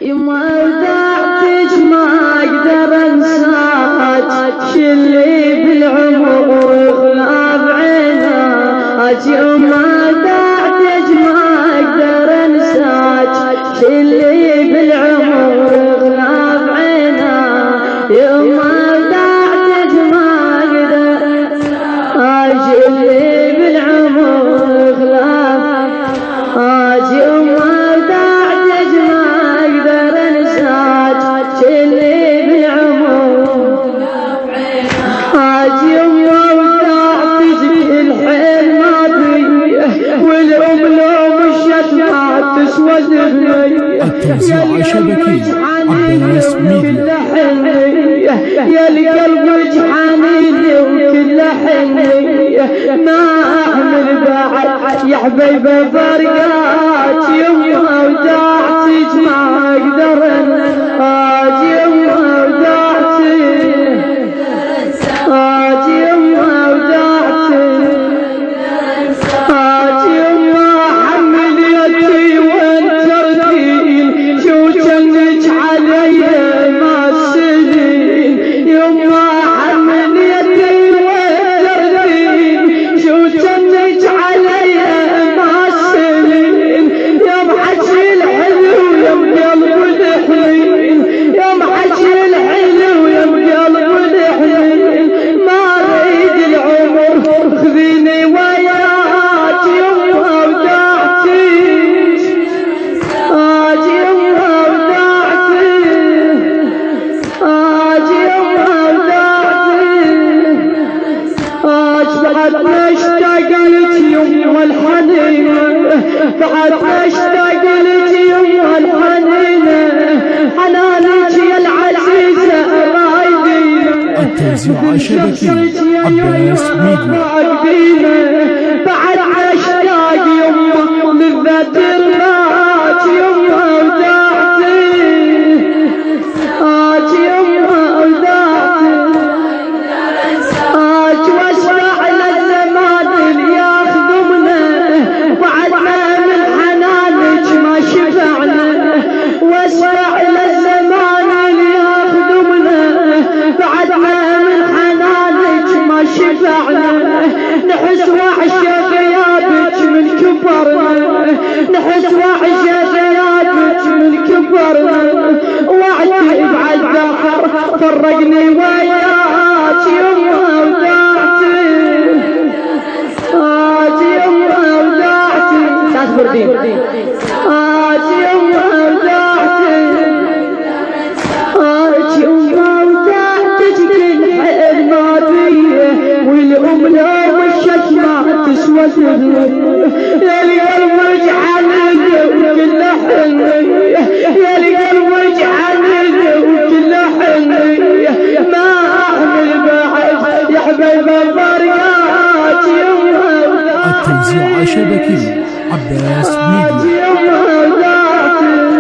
يما ودعتك ما اقدر انساك، شلي بالعمر خلاف عيناك. يما ودعتك ما اقدر انساك، شلي بالعمر خلاف عيناك. يما ودعتك ما اقدر انساك، شلي بالعمر خلاف عيناك. يما ودعتك ما اقدر انساك، شلي بالعمر خلاف عيناك. يما ودعتك الحيل ما بي، والام لو مشت ما تسوى ذهني. التوزيع الشبكي عباس ميديا. يا القلب جحانيني وكل حنية، ما احمل بعد يا حبيبه فرقات. يما ودعتك ما اقدر انساك، يما ودعتك، يما ودعتك، يما حمل يدي وانت ردين، شو جنك علي ما السنين. يما حمل يدي وانت ردين، شو جنك علي ما السنين. يا محجي الحلو يا بقلب الحنين، يا محجي الحلو يا بقلب الحنين. ما اريد العمر خذيني وياك. يما ودعتك، يما ودعتك، يما ودعتك. بعد اشتاق لك يما الحنينة، بعد اشتاق لك يما الحنينة. حنانك يا العزيزة رايدينا، التوزيع الشبكي عباس ميديا. بعد اشتاق يما للذات الراج. يما ودعتك، يما ودعتك، واسمع للزمان اللي ياخذنا، وعدنا من حنانك ما شفعنا. واسمع للزمان اللي ياخذنا، بعدنا من حنانك ما شفعنا. نحس وحشة غيابك من كبرنا، نحس وحشة غيابك من كبرنا. وعدي بعد دهر فرقني وياك. يما ودعتك، يما ودعتك، تصبر دين. يما ودعتك، يما ودعتك الحيل ما بيه، والام لو مشت ما تسوى ذهني. يا القلب جحانيني وكل حنية، يا القلب جحانيني وكل حنية. ما احمل بعد يا حبيبه فرقات. يما التوزيع الشبكي عباس ميديا. يما ودعتك.